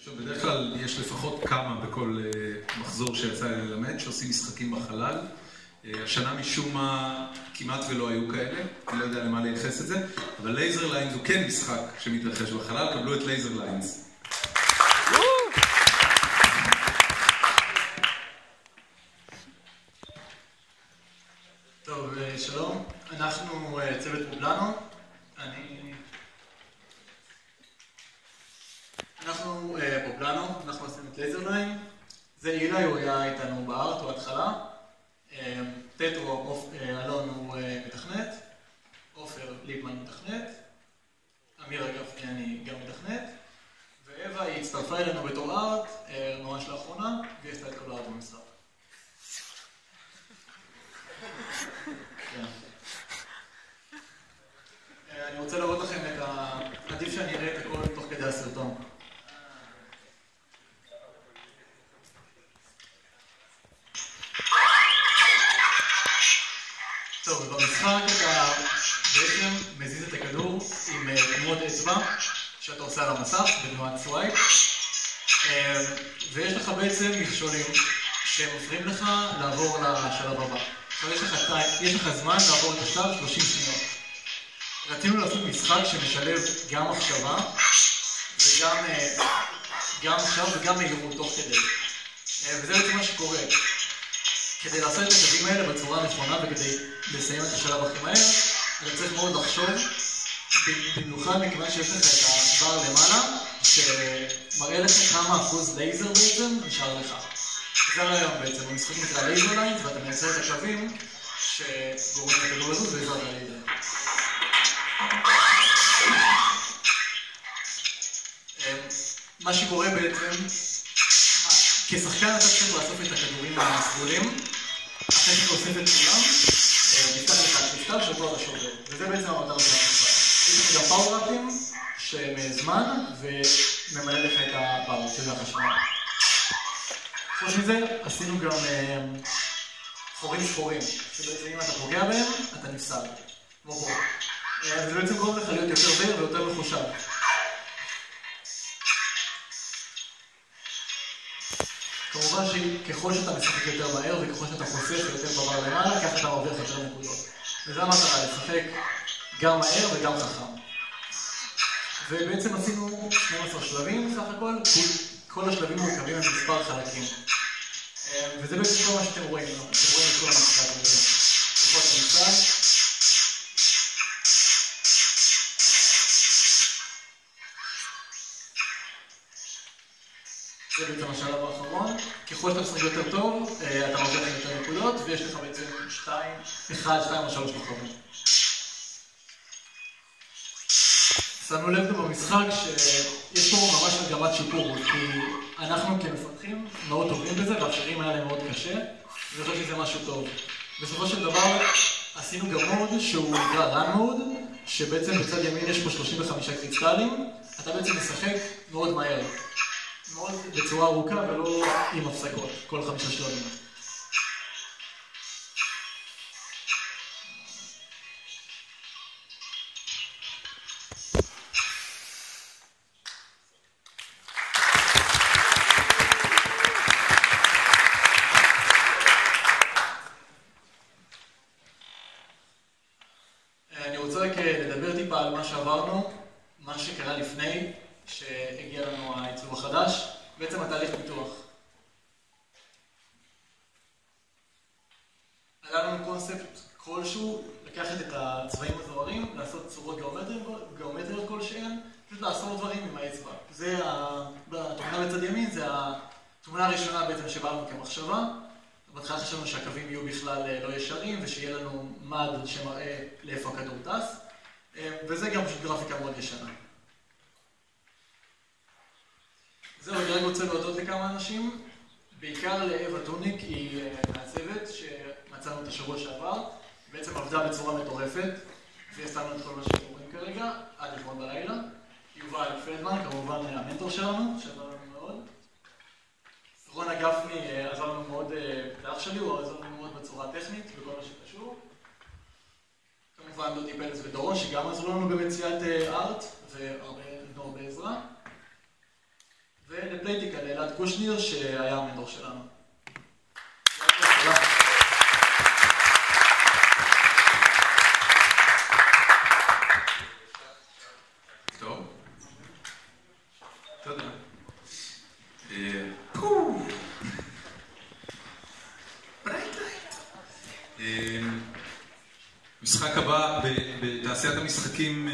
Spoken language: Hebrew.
עכשיו, בדרך כלל יש לפחות כמה בכל מחזור שיצא לי ללמד, שעושים משחקים בחלל. השנה משום מה כמעט ולא היו כאלה, אני לא יודע למה לייחס את זה, אבל לייזר ליינס הוא כן משחק שמתרחש בחלל, קבלו את לייזר ליינס. טוב, שלום, אנחנו צוות פובלנו, אנחנו פובלנו, אנחנו עושים את לייזר ליין, זה אילי, הוא היה איתנו בארט, הוא התחלה, טטרו, אלון הוא מתכנת, עופר ליפמן מתכנת, אמיר אגב אני גם מתכנת, ואווה היא הצטרפה אלינו בתור ארט, ממש לאחרונה, והיא עשתה את כל הארט במשחק. אני רוצה להראות לכם את עדיף שאני אראה את הכל תוך כדי הסרטון. טוב, במשחק אתה בעצם מזיז את הכדור עם תנועות אצבע שאתה עושה על המסך בתנועת סווייפ, ויש לך בעצם מכשולים שמפריעים לך לעבור לשלב הבא. עכשיו יש לך זמן לעבור את השלב 30 שניות. רצינו לעשות משחק שמשלב גם מחשבה וגם עכשיו וגם מהירות תוך כדי. וזה בעצם מה שקורה. כדי לעשות את הקווים האלה בצורה נכונה וכדי לסיים את השלב הכי מהר, אתה צריך מאוד לחשוב, במיוחד מכיוון שיש לך את הבר למעלה, שמראה לך כמה אחוז לייזר בעצם נשאר לך. זה הרעיון בעצם, המשחק נקרא לייזר ליינס, ואתה מייצר את הקווים שגורמים לכדור לזוז בעזרת הלייזר. מה שקורה בעצם, כשחקן אתה צריך לאסוף את הכדורים מהסגולים, אחרי שאתה אוסף את כולם, נפתח לך מפתח שבו אתה שובר. וזה בעצם המטרה של המשחק. יש לך גם פאוור-אפים שהם זמן וממלא לך את הפאוור, שזה החשמל. חוץ מזה, עשינו גם חורים שחורים, שבעצם אם אתה פוגע בהם, אתה נפסד. זה בעצם גורם לך להיות יותר בהיר ויותר מחושב. כמובן שככל שאתה משחק יותר מהר וככל שאתה חוסך יותר בבר למעלה, ככה אתה מרוויח יותר נקודות. וזה המטרה, לשחק גם מהר וגם חכם. ובעצם עשינו 12 שלבים בסך הכל, כל השלבים מורכבים עם מספר חלקים. וזה בעצם כל מה שאתם רואים, אתם רואים את כל המשחק הזה. תקופות המשחק. זה בעצם השלב האחרון. ככל שאתה משחק יותר טוב, אתה מרוויח יותר נקודות, ויש לך בעצם 1, 2 או 3 כוכבים. שמנו לב גם במשחק שיש פה ממש מגמת שיפור, כי אנחנו כמפתחים מאוד טובים בזה, והאחרים היה להם מאוד קשה, ואני חושב שזה משהו טוב. בסופו של דבר עשינו גם מוד שהוא נקרא run mode, שבעצם בצד ימין יש פה 35 קריסטלים, אתה בעצם משחק מאוד מהר. מאוד בצורה ארוכה ולא עם הפסקות, כל 5 שלבים. אני רוצה רק לדבר טיפה על מה שעברנו, מה שקרה לפני שהגיע לנו העיצוב החדש, בעצם התהליך פיתוח. היה לנו קונספט כלשהו, לקחת את הצבעים הזוהרים, לעשות צורות גיאומטריות כלשהן, פשוט לעשות דברים עם האצבע. זה, בתמונה בצד ימין, זה התמונה הראשונה בעצם שבאנו כמחשבה. בהתחלה חשבנו שהקווים יהיו בכלל לא ישרים, ושיהיה לנו מד שמראה לאיפה הכדור טס, וזה גם פשוט גרפיקה מאוד ישנה. זהו, אני רק רוצה להודות לכמה אנשים, בעיקר לאווה טוניק, היא מהצוות שמצאנו את השבוע שעבר, בעצם עבדה בצורה מטורפת, והיא עשתה לנו את כל מה שאתם רואים כרגע, עד אתמול בלילה. יובל פלדמן, כמובן המנטור שלנו, שעזר לנו מאוד. רונה גפני עזר לנו מאוד, לאח שלי, הוא עזר לנו מאוד בצורה טכנית וכל מה שקשור. כמובן דודי פלץ ודורון, שגם עזרו לנו במציאת ארט, ונתנו הרבה עזרה. פלייטיקה לאלעד קושניר שהיה המנטור שלנו. טוב. תודה. משחק הבא בתעשיית המשחקים